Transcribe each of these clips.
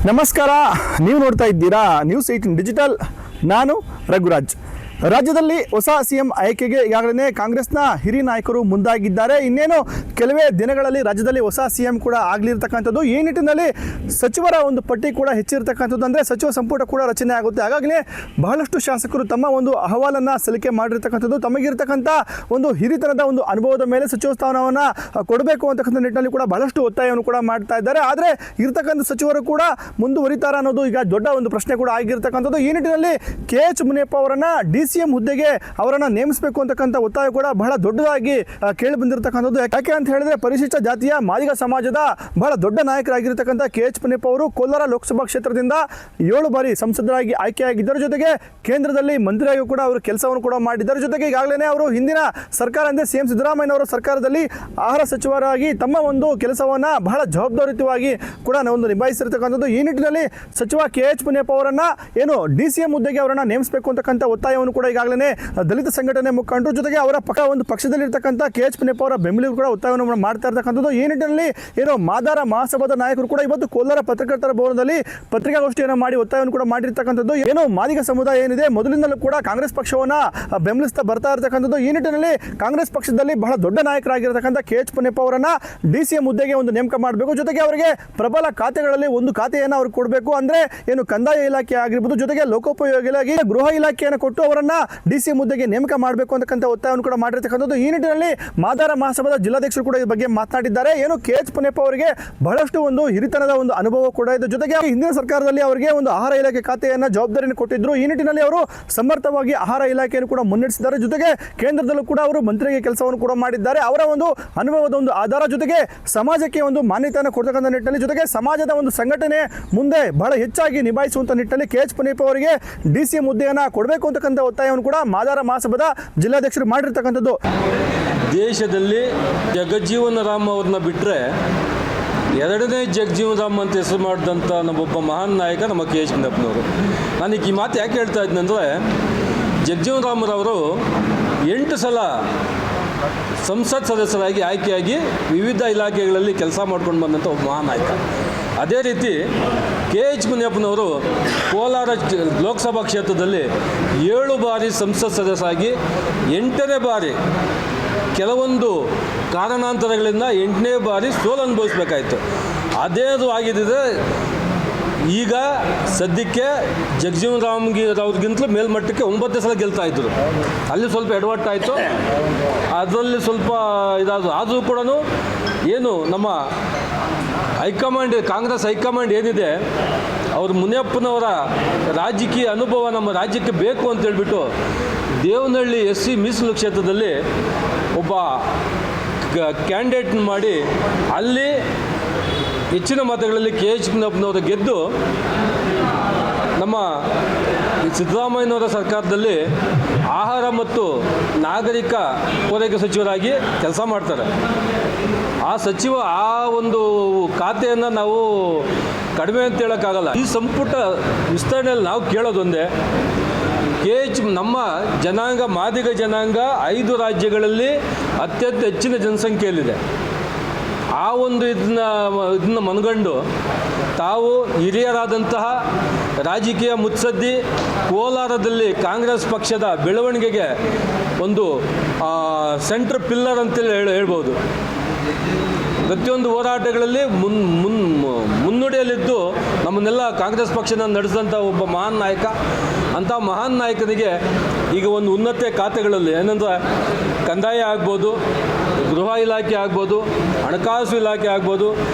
ನಮಸ್ಕಾರ, ನೀವು ನೋಡ್ತಾ ಇದ್ದೀರಾ ನ್ಯೂಸ್ 18 ಡಿಜಿಟಲ್. ನಾನು ರಘುರಾಜ್. ರಾಜ್ಯದಲ್ಲಿ ಹೊಸ ಸಿಎಂ ಆಯ್ಕೆಗೆ ಈಗಾಗಲೇ ಕಾಂಗ್ರೆಸ್ನ ಹಿರಿಯ ನಾಯಕರು ಮುಂದಾಗಿದ್ದಾರೆ. ಇನ್ನೇನು ಕೆಲವೇ ದಿನಗಳಲ್ಲಿ ರಾಜ್ಯದಲ್ಲಿ ಹೊಸ ಸಿಎಂ ಕೂಡ ಆಗಲಿರ್ತಕ್ಕಂಥದ್ದು. ಈ ನಿಟ್ಟಿನಲ್ಲಿ ಸಚಿವರ ಒಂದು ಪಟ್ಟಿ ಕೂಡ ಹೆಚ್ಚಿರ್ತಕ್ಕಂಥದ್ದು. ಅಂದರೆ ಸಚಿವ ಸಂಪುಟ ಕೂಡ ರಚನೆ ಆಗುತ್ತೆ. ಹಾಗಾಗಲೇ ಬಹಳಷ್ಟು ಶಾಸಕರು ತಮ್ಮ ಒಂದು ಅಹವಾಲನ್ನು ಸಲ್ಲಿಕೆ ಮಾಡಿರ್ತಕ್ಕಂಥದ್ದು. ತಮಗಿರ್ತಕ್ಕಂಥ ಒಂದು ಹಿರಿತನದ ಒಂದು ಅನುಭವದ ಮೇಲೆ ಸಚಿವ ಸ್ಥಾನವನ್ನು ಕೊಡಬೇಕು ಅಂತಕ್ಕಂಥ ನಿಟ್ಟಿನಲ್ಲಿ ಕೂಡ ಬಹಳಷ್ಟು ಒತ್ತಾಯವನ್ನು ಕೂಡ ಮಾಡ್ತಾ ಇದ್ದಾರೆ. ಆದರೆ ಇರ್ತಕ್ಕಂಥ ಸಚಿವರು ಕೂಡ ಮುಂದುವರಿತಾರ ಅನ್ನೋದು ಈಗ ದೊಡ್ಡ ಒಂದು ಪ್ರಶ್ನೆ ಕೂಡ ಆಗಿರ್ತಕ್ಕಂಥದ್ದು. ಈ ನಿಟ್ಟಿನಲ್ಲಿ KH ಮುನಿಯಪ್ಪ ಅವರನ್ನು DCM ಹುದ್ದೆಗೆ ಅವರನ್ನು ನೇಮಿಸಬೇಕು ಅಂತಕ್ಕಂಥ ಒತ್ತಾಯ ಕೂಡ ಬಹಳ ದೊಡ್ಡದಾಗಿ ಕೇಳಿ ಬಂದಿರತಕ್ಕಂಥದ್ದು. ಯಾಕೆ ಅಂತ ಹೇಳಿದ್ರೆ ಪರಿಶಿಷ್ಟ ಜಾತಿಯ ಮಾದಿಗ ಸಮಾಜದ ಬಹಳ ದೊಡ್ಡ ನಾಯಕರಾಗಿರ್ತಕ್ಕಂಥ KH ಮುನಿಯಪ್ಪ ಅವರು ಕೋಲಾರ ಲೋಕಸಭಾ ಕ್ಷೇತ್ರದಿಂದ 7 ಬಾರಿ ಸಂಸದರಾಗಿ ಆಯ್ಕೆಯಾಗಿದ್ದರ ಜೊತೆಗೆ ಕೇಂದ್ರದಲ್ಲಿ ಮಂತ್ರಿಯಾಗಿ ಕೂಡ ಅವರು ಕೆಲಸವನ್ನು ಕೂಡ ಮಾಡಿದ್ದರ ಜೊತೆಗೆ ಈಗಾಗಲೇ ಅವರು ಹಿಂದಿನ ಸರ್ಕಾರ ಅಂದರೆ CM ಸಿದ್ದರಾಮಯ್ಯ ಅವರ ಸರ್ಕಾರದಲ್ಲಿ ಆಹಾರ ಸಚಿವರಾಗಿ ತಮ್ಮ ಒಂದು ಕೆಲಸವನ್ನು ಬಹಳ ಜವಾಬ್ದಾರಿಯುತವಾಗಿ ಕೂಡ ಒಂದು ನಿಭಾಯಿಸಿರ್ತಕ್ಕಂಥದ್ದು. ಈ ನಿಟ್ಟಿನಲ್ಲಿ ಸಚಿವ KH ಮುನಿಯಪ್ಪ ಅವರನ್ನು ಏನು DCM ಹುದ್ದೆಗೆ ಅವರನ್ನು ನೇಮಿಸಬೇಕು ಅಂತಕ್ಕಂಥ ಒತ್ತಾಯವನ್ನು ಕೂಡ ಈಗಾಗಲೇ ದಲಿತ ಸಂಘಟನೆ ಮುಖಂಡರು ಜೊತೆಗೆ ಅವರ ಒಂದು ಪಕ್ಷದಲ್ಲಿರ್ತಕ್ಕಂಥ KH ಮುನಿಯಪ್ಪ ಅವರ ಬೆಂಬಲಿಗರು ಕೂಡ ಒತ್ತಾಯವನ್ನು ಮಾಡ್ತಾ ಇರ್ತಕ್ಕಂಥದ್ದು. ಈ ನಿಟ್ಟಿನಲ್ಲಿ ಏನು ಮಾದಾರ ಮಹಾಸಭಾದ ನಾಯಕರು ಕೂಡ ಇವತ್ತು ಕೋಲಾರ ಪತ್ರಕರ್ತರ ಭವನದಲ್ಲಿ ಪತ್ರಿಕಾಗೋಷ್ಠಿಯನ್ನು ಮಾಡಿ ಒತ್ತಾಯವನ್ನು ಕೂಡ ಮಾಡಿರ್ತಕ್ಕಂಥದ್ದು. ಏನು ಮಾದಿಗ ಸಮುದಾಯ ಏನಿದೆ ಮೊದಲಿಂದಲೂ ಕೂಡ ಕಾಂಗ್ರೆಸ್ ಪಕ್ಷವನ್ನು ಬೆಂಬಲಿಸ್ತಾ ಬರ್ತಾ ಇರ್ತಕ್ಕಂಥದ್ದು. ಈ ನಿಟ್ಟಿನಲ್ಲಿ ಕಾಂಗ್ರೆಸ್ ಪಕ್ಷದಲ್ಲಿ ಬಹಳ ದೊಡ್ಡ ನಾಯಕರಾಗಿರ್ತಕ್ಕಂಥ KH ಮುನಿಯಪ್ಪ ಅವರನ್ನು DCM ಹುದ್ದೆಗೆ ಒಂದು ನೇಮಕ ಮಾಡಬೇಕು. ಜೊತೆಗೆ ಅವರಿಗೆ ಪ್ರಬಲ ಖಾತೆಗಳಲ್ಲಿ ಒಂದು ಖಾತೆಯನ್ನು ಅವ್ರಿಗೆ ಕೊಡಬೇಕು. ಅಂದರೆ ಏನು ಕಂದಾಯ ಇಲಾಖೆ ಆಗಿರ್ಬೋದು, ಜೊತೆಗೆ ಲೋಕೋಪಯೋಗಿ ಇಲಾಖೆ, ಗೃಹ ಇಲಾಖೆಯನ್ನು ಕೊಟ್ಟು ಅವರನ್ನು DCM ಹುದ್ದೆಗೆ ನೇಮಕ ಮಾಡಬೇಕು ಅಂತಕ್ಕಂಥ ಒತ್ತಾಯವನ್ನು ಕೂಡ ಮಾಡಿರ್ತಕ್ಕಂಥದ್ದು. ಈ ನಿಟ್ಟಿನಲ್ಲಿ ಮಾದಾರ ಮಹಾಸಭಾದ ಜಿಲ್ಲಾಧ್ಯಕ್ಷರು ಕೂಡ ಈ ಬಗ್ಗೆ ಮಾತನಾಡಿದ್ದಾರೆ. ಏನು KH ಮುನಿಯಪ್ಪ ಅವರಿಗೆ ಬಹಳಷ್ಟು ಒಂದು ಹಿರಿತನದ ಒಂದು ಅನುಭವ ಕೂಡ ಇದೆ. ಜೊತೆಗೆ ಹಿಂದಿನ ಸರ್ಕಾರದಲ್ಲಿ ಅವರಿಗೆ ಒಂದು ಆಹಾರ ಇಲಾಖೆ ಖಾತೆಯನ್ನು ಜವಾಬ್ದಾರಿಯನ್ನು ಕೊಟ್ಟಿದ್ರು. ಈ ನಿಟ್ಟಿನಲ್ಲಿ ಅವರು ಸಮರ್ಥವಾಗಿ ಆಹಾರ ಇಲಾಖೆಯನ್ನು ಕೂಡ ಮುನ್ನಡೆಸಿದ್ದಾರೆ. ಜೊತೆಗೆ ಕೇಂದ್ರದಲ್ಲೂ ಕೂಡ ಅವರು ಮಂತ್ರಿಗೆ ಕೆಲಸವನ್ನು ಕೂಡ ಮಾಡಿದ್ದಾರೆ. ಅವರ ಒಂದು ಅನುಭವದ ಒಂದು ಆಧಾರ ಜೊತೆಗೆ ಸಮಾಜಕ್ಕೆ ಒಂದು ಮಾನ್ಯತೆಯನ್ನು ಕೊಡ್ತಕ್ಕಂಥ ನಿಟ್ಟಿನಲ್ಲಿ ಜೊತೆಗೆ ಸಮಾಜದ ಒಂದು ಸಂಘಟನೆ ಮುಂದೆ ಬಹಳ ಹೆಚ್ಚಾಗಿ ನಿಭಾಯಿಸುವಂಥ ನಿಟ್ಟಿನಲ್ಲಿ KH ಮುನಿಯಪ್ಪ ಅವರಿಗೆ DCM ಹುದ್ದೆಯನ್ನು ಕೊಡಬೇಕು ಅಂತಕ್ಕಂಥ ಒತ್ತಾಯವನ್ನು ಕೂಡ ಮಾದಾರ ಮಹಾಸಭಾದ ಜಿಲ್ಲಾಧ್ಯಕ್ಷರು ಮಾಡಿರ್ತಕ್ಕಂಥದ್ದು. ದೇಶದಲ್ಲಿ ಜಗಜ್ಜೀವನ ರಾಮ್ ಅವ್ರನ್ನ ಬಿಟ್ಟರೆ ಎರಡನೇ ಜಗಜೀವನ ರಾಮ್ ಅಂತ ಹೆಸರು ಮಾಡಿದಂಥ ನಮ್ಮೊಬ್ಬ ಮಹಾನ್ ನಾಯಕ ನಮ್ಮ KH ಮುನಿಯಪ್ಪನವರು. ನನಗೆ ಈ ಮಾತು ಯಾಕೆ ಹೇಳ್ತಾ ಇದ್ದಂದರೆ, ಜಗಜೀವನ ರಾಮರವರು 8 ಸಲ ಸಂಸತ್ ಸದಸ್ಯರಾಗಿ ಆಯ್ಕೆಯಾಗಿ ವಿವಿಧ ಇಲಾಖೆಗಳಲ್ಲಿ ಕೆಲಸ ಮಾಡ್ಕೊಂಡು ಬಂದಂಥ ಒಬ್ಬ ಮಹಾನ್ ನಾಯಕ. ಅದೇ ರೀತಿ KH ಮುನಿಯಪ್ಪನವರು ಕೋಲಾರ ಲೋಕಸಭಾ ಕ್ಷೇತ್ರದಲ್ಲಿ 7 ಬಾರಿ ಸಂಸತ್ ಸದಸ್ಯರಾಗಿ 8ನೇ ಬಾರಿ ಕೆಲವೊಂದು ಕಾರಣಾಂತರಗಳಿಂದ 8ನೇ ಬಾರಿ ಸೋಲು ಅನುಭವಿಸಬೇಕಾಯಿತು. ಅದೇದು ಆಗಿದ್ದರೆ ಈಗ ಸದ್ಯಕ್ಕೆ ಜಗಜೀವನ ರಾಮ್ಗಿಂತಲೂ ಮೇಲ್ಮಟ್ಟಕ್ಕೆ 9 ಸಲ ಗೆಲ್ತಾ ಇದ್ದರು. ಅಲ್ಲಿ ಸ್ವಲ್ಪ ಎಡವಟ್ಟಾಯಿತು, ಅದರಲ್ಲಿ ಸ್ವಲ್ಪ ಇದಾದರು. ಆದರೂ ಕೂಡ ಏನು ನಮ್ಮ ಹೈಕಮಾಂಡ್, ಕಾಂಗ್ರೆಸ್ ಹೈಕಮಾಂಡ್ ಏನಿದೆ, ಅವರು ಮುನಿಯಪ್ಪನವರ ರಾಜಕೀಯ ಅನುಭವ ನಮ್ಮ ರಾಜ್ಯಕ್ಕೆ ಬೇಕು ಅಂತೇಳ್ಬಿಟ್ಟು ದೇವನಹಳ್ಳಿ SC ಮೀಸಲು ಕ್ಷೇತ್ರದಲ್ಲಿ ಒಬ್ಬ ಕ್ಯಾಂಡಿಡೇಟ್ ಮಾಡಿ ಅಲ್ಲಿ ಹೆಚ್ಚಿನ ಮತಗಳಲ್ಲಿ KH ಮುನಿಯಪ್ಪನವರು ಗೆದ್ದು ನಮ್ಮ ಸಿದ್ದರಾಮಯ್ಯನವರ ಸರ್ಕಾರದಲ್ಲಿ ಆಹಾರ ಮತ್ತು ನಾಗರಿಕ ಪೂರೈಕೆ ಸಚಿವರಾಗಿ ಕೆಲಸ ಮಾಡ್ತಾರೆ. ಆ ಸಚಿವ ಆ ಒಂದು ಖಾತೆಯನ್ನು ನಾವು ಕಡಿಮೆ ಅಂತ ಹೇಳೋಕ್ಕಾಗಲ್ಲ. ಈ ಸಂಪುಟ ವಿಸ್ತರಣೆಯಲ್ಲಿ ನಾವು ಕೇಳೋದೊಂದೇ, ನಮ್ಮ ಜನಾಂಗ ಮಾದಿಗ ಜನಾಂಗ 5 ರಾಜ್ಯಗಳಲ್ಲಿ ಅತ್ಯಂತ ಹೆಚ್ಚಿನ ಜನಸಂಖ್ಯೆಯಲ್ಲಿದೆ. ಆ ಒಂದು ಇದನ್ನ ಮನಗಂಡು ತಾವು ಹಿರಿಯರಾದಂತಹ ರಾಜಕೀಯ ಮುತ್ಸದ್ದಿ ಕೋಲಾರದಲ್ಲಿ ಕಾಂಗ್ರೆಸ್ ಪಕ್ಷದ ಬೆಳವಣಿಗೆಗೆ ಒಂದು ಸೆಂಟ್ರ್ ಪಿಲ್ಲರ್ ಅಂತೇಳಿ ಹೇಳ್ಬೋದು. ಪ್ರತಿಯೊಂದು ಹೋರಾಟಗಳಲ್ಲಿ ಮುನ್ನುಡಿಯಲ್ಲಿದ್ದು ನಮ್ಮನ್ನೆಲ್ಲ ಕಾಂಗ್ರೆಸ್ ಪಕ್ಷನ ನಡೆಸಿದಂಥ ಒಬ್ಬ ಮಹಾನ್ ನಾಯಕ. ಅಂಥ ಮಹಾನ್ ನಾಯಕನಿಗೆ ಈಗ ಒಂದು ಉನ್ನತ ಖಾತೆಗಳಲ್ಲಿ ಏನಂದರೆ ಕಂದಾಯ ಆಗ್ಬೋದು, ಗೃಹ ಇಲಾಖೆ ಆಗ್ಬೋದು, ಹಣಕಾಸು ಇಲಾಖೆ ಆಗ್ಬೋದು,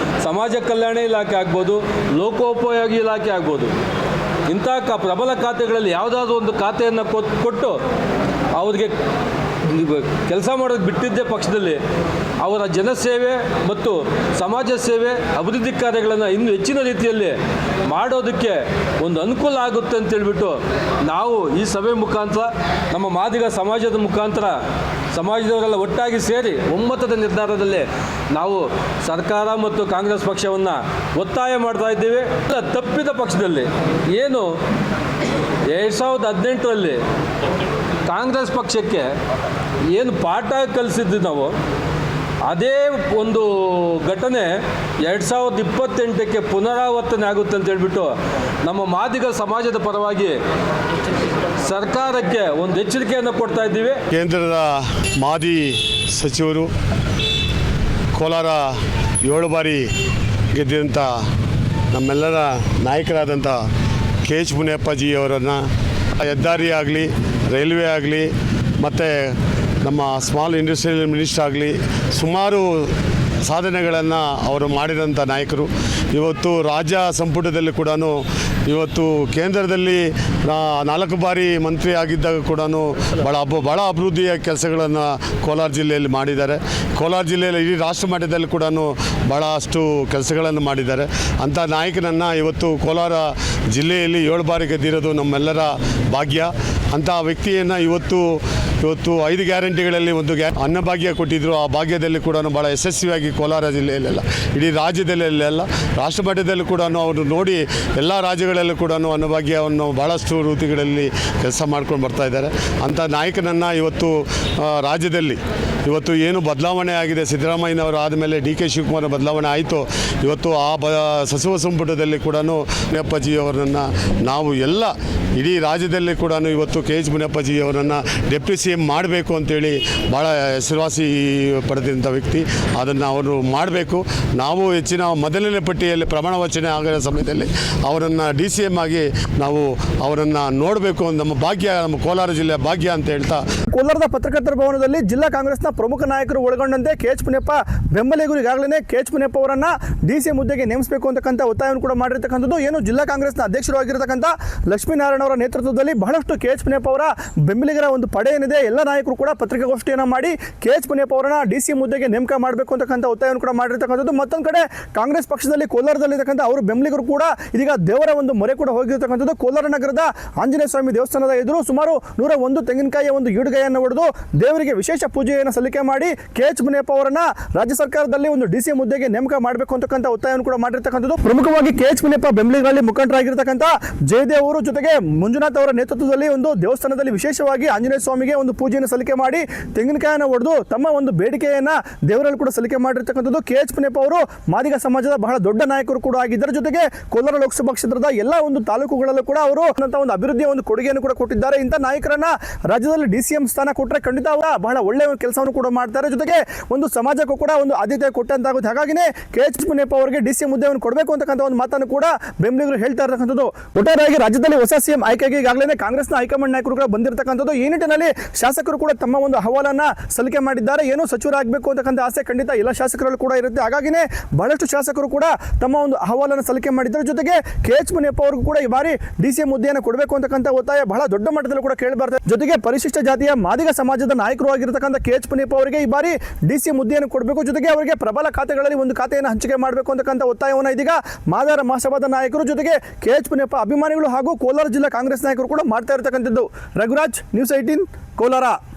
ಸಮಾಜ ಕಲ್ಯಾಣ ಇಲಾಖೆ ಆಗ್ಬೋದು, ಲೋಕೋಪಯೋಗಿ ಇಲಾಖೆ ಆಗ್ಬೋದು, ಇಂಥ ಪ್ರಬಲ ಖಾತೆಗಳಲ್ಲಿ ಯಾವುದಾದ್ರೂ ಒಂದು ಖಾತೆಯನ್ನು ಕೊಟ್ಟು ಅವ್ರಿಗೆ ಕೆಲಸ ಮಾಡೋದು ಬಿಟ್ಟಿದ್ದೇ ಪಕ್ಷದಲ್ಲಿ ಅವರ ಜನಸೇವೆ ಮತ್ತು ಸಮಾಜ ಸೇವೆ, ಅಭಿವೃದ್ಧಿ ಕಾರ್ಯಗಳನ್ನು ಇನ್ನೂ ಹೆಚ್ಚಿನ ರೀತಿಯಲ್ಲಿ ಮಾಡೋದಕ್ಕೆ ಒಂದು ಅನುಕೂಲ ಆಗುತ್ತೆ ಅಂತೇಳ್ಬಿಟ್ಟು ನಾವು ಈ ಸಭೆ ಮುಖಾಂತರ ನಮ್ಮ ಮಾದಿಗ ಸಮಾಜದ ಮುಖಾಂತರ ಸಮಾಜದವರೆಲ್ಲ ಒಟ್ಟಾಗಿ ಸೇರಿ ಒಮ್ಮತದ ನಿರ್ಧಾರದಲ್ಲಿ ನಾವು ಸರ್ಕಾರ ಮತ್ತು ಕಾಂಗ್ರೆಸ್ ಪಕ್ಷವನ್ನು ಒತ್ತಾಯ ಮಾಡ್ತಾ ಇದ್ದೇವೆ. ತಪ್ಪಿದ ಪಕ್ಷದಲ್ಲಿ ಏನು 2018ರಲ್ಲಿ ಕಾಂಗ್ರೆಸ್ ಪಕ್ಷಕ್ಕೆ ಏನು ಪಾಠ ಕಲಿಸಿದ್ದು ನಾವು ಅದೇ ಒಂದು ಘಟನೆ 2028ಕ್ಕೆ ಪುನರಾವರ್ತನೆ ಆಗುತ್ತೆ ಅಂತ ಹೇಳ್ಬಿಟ್ಟು ನಮ್ಮ ಮಾದಿಗ ಸಮಾಜದ ಪರವಾಗಿ ಸರ್ಕಾರಕ್ಕೆ ಒಂದು ಎಚ್ಚರಿಕೆಯನ್ನು ಕೊಡ್ತಾ ಇದ್ದೀವಿ. ಕೇಂದ್ರದ ಮಾಜಿ ಸಚಿವರು, ಕೋಲಾರ 7 ಬಾರಿ ಗೆದ್ದಂಥ ನಮ್ಮೆಲ್ಲರ ನಾಯಕರಾದಂಥ ಕೆ ಎಚ್ ಮುನಿಯಪ್ಪಜಿಯವರನ್ನು ಹೆದ್ದಾರಿ ಆಗಲಿ, ರೈಲ್ವೆ ಆಗಲಿ, ಮತ್ತು ನಮ್ಮ ಸ್ಮಾಲ್ ಇಂಡಸ್ಟ್ರಿಯಲ್ ಮಿನಿಸ್ಟರ್ ಆಗಲಿ ಸುಮಾರು ಸಾಧನೆಗಳನ್ನು ಅವರು ಮಾಡಿದಂಥ ನಾಯಕರು. ಇವತ್ತು ರಾಜ್ಯ ಸಂಪುಟದಲ್ಲಿ ಕೂಡ, ಇವತ್ತು ಕೇಂದ್ರದಲ್ಲಿ 4 ಬಾರಿ ಮಂತ್ರಿ ಆಗಿದ್ದಾಗ ಕೂಡ ಭಾಳ ಅಭಿವೃದ್ಧಿಯ ಕೆಲಸಗಳನ್ನು ಕೋಲಾರ ಜಿಲ್ಲೆಯಲ್ಲಿ ಮಾಡಿದ್ದಾರೆ. ಕೋಲಾರ ಜಿಲ್ಲೆಯಲ್ಲಿ ಇಡೀ ರಾಷ್ಟ್ರ ಮಟ್ಟದಲ್ಲಿ ಕೂಡ ಭಾಳಷ್ಟು ಕೆಲಸಗಳನ್ನು ಮಾಡಿದ್ದಾರೆ. ಅಂಥ ನಾಯಕನನ್ನು ಇವತ್ತು ಕೋಲಾರ ಜಿಲ್ಲೆಯಲ್ಲಿ 7 ಬಾರಿ ಗೆದ್ದಿರೋದು ನಮ್ಮೆಲ್ಲರ ಭಾಗ್ಯ. ಅಂಥ ವ್ಯಕ್ತಿಯನ್ನು ಇವತ್ತು 5 ಗ್ಯಾರಂಟಿಗಳಲ್ಲಿ ಒಂದು ಅನ್ನಭಾಗ್ಯ ಕೊಟ್ಟಿದ್ದರು. ಆ ಭಾಗ್ಯದಲ್ಲಿ ಕೂಡ ಭಾಳ ಯಶಸ್ವಿಯಾಗಿ ಕೋಲಾರ ಜಿಲ್ಲೆಯಲ್ಲೆಲ್ಲ, ಇಡೀ ರಾಜ್ಯದಲ್ಲೆಲ್ಲ, ರಾಷ್ಟ್ರ ಮಟ್ಟದಲ್ಲಿ ಕೂಡ ಅವರು ನೋಡಿ ಎಲ್ಲ ರಾಜ್ಯಗಳಲ್ಲೂ ಕೂಡ ಅನ್ನಭಾಗ್ಯವನ್ನು ಭಾಳಷ್ಟು ರೀತಿಗಳಲ್ಲಿ ಕೆಲಸ ಮಾಡ್ಕೊಂಡು ಬರ್ತಾ ಇದ್ದಾರೆ. ಅಂಥ ನಾಯಕನನ್ನು ಇವತ್ತು ರಾಜ್ಯದಲ್ಲಿ ಇವತ್ತು ಏನು ಬದಲಾವಣೆ ಆಗಿದೆ, ಸಿದ್ದರಾಮಯ್ಯನವರು ಆದಮೇಲೆ ಡಿ ಕೆ ಶಿವಕುಮಾರ್ ಬದಲಾವಣೆ ಆಯಿತು. ಇವತ್ತು ಆ ಸಚಿವ ಸಂಪುಟದಲ್ಲಿ ಕೂಡ ಮುನಿಯಪ್ಪಜಿಯವರನ್ನು ನಾವು ಎಲ್ಲ ಇಡೀ ರಾಜ್ಯದಲ್ಲಿ ಕೂಡ ಇವತ್ತು ಕೆ ಎಚ್ ಮುನಿಯಪ್ಪಜಿಯವರನ್ನು ಡೆಪ್ಟಿ ಸಿ ಎಂ ಮಾಡಬೇಕು ಅಂತೇಳಿ ಭಾಳ ಹೆಸರುವಾಸಿ ಪಡೆದಂಥ ವ್ಯಕ್ತಿ. ಅದನ್ನು ಅವರು ಮಾಡಬೇಕು. ನಾವು ಹೆಚ್ಚಿನ ಮೊದಲನೇ ಪಟ್ಟಿಯಲ್ಲಿ ಪ್ರಮಾಣ ವಚನ ಆಗಿರೋ ಸಮಯದಲ್ಲಿ ಅವರನ್ನು ಡಿ ಸಿ ಎಂ ಆಗಿ ನಾವು ಅವರನ್ನು ನೋಡಬೇಕು. ನಮ್ಮ ಭಾಗ್ಯ, ನಮ್ಮ ಕೋಲಾರ ಜಿಲ್ಲೆಯ ಭಾಗ್ಯ ಅಂತ ಹೇಳ್ತಾ ಕೋಲಾರದ ಪತ್ರಕರ್ತರ ಭವನದಲ್ಲಿ ಜಿಲ್ಲಾ ಕಾಂಗ್ರೆಸ್ನ ಪ್ರಮುಖ ನಾಯಕರು ಒಳಗೊಂಡಂತೆ ಕೆ ಎಚ್ ಮುನಿಯಪ್ಪ ಬೆಂಬಲಿಗರು ಈಗಾಗಲೇ ಕೆ ಎಚ್ ಮುನಿಯಪ್ಪ ಅವರನ್ನು ಡಿ ಸಿ ಹುದ್ದೆಗೆ ನೇಮಿಸಬೇಕು ಅಂತಕ್ಕಂಥ ಒತ್ತಾಯವನ್ನು ಕೂಡ ಮಾಡಿರ್ತಕ್ಕಂಥದ್ದು. ಏನು ಜಿಲ್ಲಾ ಕಾಂಗ್ರೆಸ್ನ ಅಧ್ಯಕ್ಷರು ಆಗಿರತಕ್ಕಂಥ ಲಕ್ಷ್ಮೀನಾರಾಯಣ ಅವರ ನೇತೃತ್ವದಲ್ಲಿ ಬಹಳಷ್ಟು ಕೆ ಎಚ್ ಮುನಿಯಪ್ಪ ಅವರ ಬೆಂಬಲಿಗರ ಒಂದು ಪಡೆ ಏನಿದೆ, ಎಲ್ಲ ನಾಯಕರು ಕೂಡ ಪತ್ರಿಕಾಗೋಷ್ಠಿಯನ್ನು ಮಾಡಿ ಕೆ ಎಚ್ ಮುನಿಯಪ್ಪ ಅವರನ್ನ ಡಿ ಸಿ ಹುದ್ದೆಗೆ ನೇಮಕ ಮಾಡಬೇಕು ಅಂತಕ್ಕಂಥ ಒತ್ತಾಯವನ್ನು ಕೂಡ ಮಾಡಿರ್ತಕ್ಕಂಥದ್ದು. ಮತ್ತೊಂದು ಕಡೆ ಕಾಂಗ್ರೆಸ್ ಪಕ್ಷದಲ್ಲಿ ಕೋಲಾರದಲ್ಲಿರ್ತಕ್ಕಂಥ ಅವರು ಬೆಂಬಲಿಗರು ಕೂಡ ಇದೀಗ ದೇವರ ಒಂದು ಮೊರೆ ಕೂಡ ಹೋಗಿರ್ತಕ್ಕಂಥದ್ದು. ಕೋಲಾರ ನಗರದ ಆಂಜನೇಯ ಸ್ವಾಮಿ ದೇವಸ್ಥಾನದ ಎದುರು ಸುಮಾರು 101 ತೆಂಗಿನಕಾಯಿಯ ಒಂದು ಈಡುಗೈಯನ್ನು ಹೊಡೆದು ದೇವರಿಗೆ ವಿಶೇಷ ಪೂಜೆಯನ್ನು ಸಲ್ಲಿಕೆ ಮಾಡಿ ಕೆ ಎಚ್ ಮುನಿಯಪ್ಪ ಅವರನ್ನ ರಾಜ್ಯ ಸರ್ಕಾರದಲ್ಲಿ ಒಂದು ಡಿ ಸಿ ಹುದ್ದೆಗೆ ನೇಮಕ ಮಾಡಬೇಕು ಅಂತಕ್ಕಂಥ ಒತ್ತಾಯವನ್ನು ಕೂಡ ಮಾಡಿರ್ತಕ್ಕಂಥದ್ದು. ಪ್ರಮುಖವಾಗಿ ಕೆ ಎಚ್ ಮುನಿಯಪ್ಪ ಬೆಂಬಲಿಗರಲ್ಲಿ ಮುಖಂಡರಾಗಿರ್ತಕ್ಕಂಥ ಜಯದೇವ್ ಅವರು ಜೊತೆಗೆ ಮಂಜುನಾಥ್ ಅವರ ನೇತೃತ್ವದಲ್ಲಿ ಒಂದು ದೇವಸ್ಥಾನದಲ್ಲಿ ವಿಶೇಷವಾಗಿ ಆಂಜನೇಯ ಸ್ವಾಮಿಗೆ ಒಂದು ಪೂಜೆಯನ್ನು ಸಲ್ಲಿಕೆ ಮಾಡಿ ತೆಂಗಿನಕಾಯಿಯನ್ನು ಹೊಡೆದು ತಮ್ಮ ಒಂದು ಬೇಡಿಕೆಯನ್ನ ದೇವರಲ್ಲಿ ಕೂಡ ಸಲ್ಲಿಕೆ ಮಾಡಿರ್ತಕ್ಕಂಥದ್ದು. ಕೆ ಎಚ್ ಮುನಿಯಪ್ಪ ಅವರು ಮಾದಿಗ ಸಮಾಜದ ಬಹಳ ದೊಡ್ಡ ನಾಯಕರು ಕೂಡ ಆಗಿದ್ದಾರೆ. ಜೊತೆಗೆ ಕೋಲಾರ ಲೋಕಸಭಾ ಕ್ಷೇತ್ರದ ಎಲ್ಲ ಒಂದು ತಾಲೂಕುಗಳಲ್ಲೂ ಕೂಡ ಅವರು ಒಂದು ಅಭಿವೃದ್ಧಿಯ ಒಂದು ಕೊಡುಗೆಯನ್ನು ಕೂಡ ಕೊಟ್ಟಿದ್ದಾರೆ. ಇಂಥ ನಾಯಕರನ್ನ ರಾಜ್ಯದಲ್ಲಿ ಡಿ ಸಿ ಎಂ ಸ್ಥಾನ ಕೊಟ್ಟರೆ ಖಂಡಿತ ಅವರ ಬಹಳ ಒಳ್ಳೆಯ ಕೆಲಸವನ್ನು ಕೂಡ ಮಾಡ್ತಾರೆ. ಜೊತೆಗೆ ಒಂದು ಸಮಾಜಕ್ಕೂ ಕೂಡ ಒಂದು ಆದ್ಯತೆ ಕೊಟ್ಟಂತಾಗುತ್ತೆ. ಹಾಗಾಗಿನೇ ಕೆ ಎಚ್ ಮುನಿಯಪ್ಪ ಅವರಿಗೆ ಡಿ ಸಿ ಎಂ ಹುದ್ದೆಯನ್ನು ಕೊಡಬೇಕು ಅಂತಕ್ಕಂಥ ಒಂದು ಮಾತನ್ನು ಕೂಡ ಬೆಂಬಲಿಗರು ಹೇಳ್ತಾ ಇರತಕ್ಕಂಥದ್ದು. ಒಟ್ಟಾರೆಯಾಗಿ ರಾಜ್ಯದಲ್ಲಿ ಹೊಸ ಸಿಎಂ ಆಯ್ಕೆಗೆ ಈಗಾಗಲೇ ಕಾಂಗ್ರೆಸ್ನ ಹೈಕಮಾಂಡ್ ನಾಯಕರು ಕೂಡ ಬಂದಿರತಕ್ಕಂಥದ್ದು. ಈ ನಿಟ್ಟಿನಲ್ಲಿ ಶಾಸಕರು ಕೂಡ ತಮ್ಮ ಒಂದು ಅಹವಾಲನ್ನ ಸಲ್ಲಿಕೆ ಮಾಡಿದ್ದಾರೆ. ಏನು ಸಚಿವರಾಗಬೇಕು ಅಂತಕ್ಕಂಥ ಆಸೆ ಖಂಡಿತ ಎಲ್ಲ ಶಾಸಕರಲ್ಲೂ ಕೂಡ ಇರುತ್ತೆ. ಹಾಗಾಗಿನೇ ಬಹಳಷ್ಟು ಶಾಸಕರು ಕೂಡ ತಮ್ಮ ಒಂದು ಅಹವಾಲನ್ನು ಸಲ್ಲಿಕೆ ಮಾಡಿದ್ದಾರೆ. ಜೊತೆಗೆ ಕೆ ಎಚ್ ಮುನಿಯಪ್ಪ ಅವರಿಗೂ ಕೂಡ ಈ ಬಾರಿ ಡಿ ಸಿ ಎಂ ಹುದ್ದೆಯನ್ನು ಕೊಡಬೇಕು ಅಂತಕ್ಕಂಥ ಒತ್ತಾಯ ಬಹಳ ದೊಡ್ಡ ಮಟ್ಟದಲ್ಲಿ ಕೂಡ ಕೇಳಿ ಬರ್ತದೆ. ಜೊತೆಗೆ ಪರಿಶಿಷ್ಟ ಜಾತಿಯ ಮಾದಿಗ ಸಮಾಜದ ನಾಯಕರು ಆಗಿರತಕ್ಕಂಥ ಕೆ ಎಚ್ ಮುನಿಯಪ್ಪ ಅವರಿಗೆ ಈ ಬಾರಿ ಡಿ ಸಿ ಎಂ ಹುದ್ದೆಯನ್ನು ಕೊಡಬೇಕು. ಜೊತೆಗೆ ಅವರಿಗೆ ಪ್ರಬಲ ಖಾತೆಗಳಲ್ಲಿ ಒಂದು ಖಾತೆಯನ್ನು ಹಂಚಿಕೆ ಮಾಡಬೇಕು ಅಂತಕ್ಕಂಥ ಒತ್ತಾಯವನ್ನು ಇದೀಗ ಮಾದಾರ ಮಹಾಸಭಾದ ನಾಯಕರು ಜೊತೆಗೆ ಕೆ ಎಚ್ ಮುನಿಯಪ್ಪ ಅಭಿಮಾನಿಗಳು ಹಾಗೂ ಕೋಲಾರ ಜಿಲ್ಲಾ ಕಾಂಗ್ರೆಸ್ ನಾಯಕರು ಕೂಡ ಮಾಡ್ತಾ ಇರತಕ್ಕಂಥದ್ದು. ರಘುರಾಜ್, ನ್ಯೂಸ್ 18, ಕೋಲಾರ.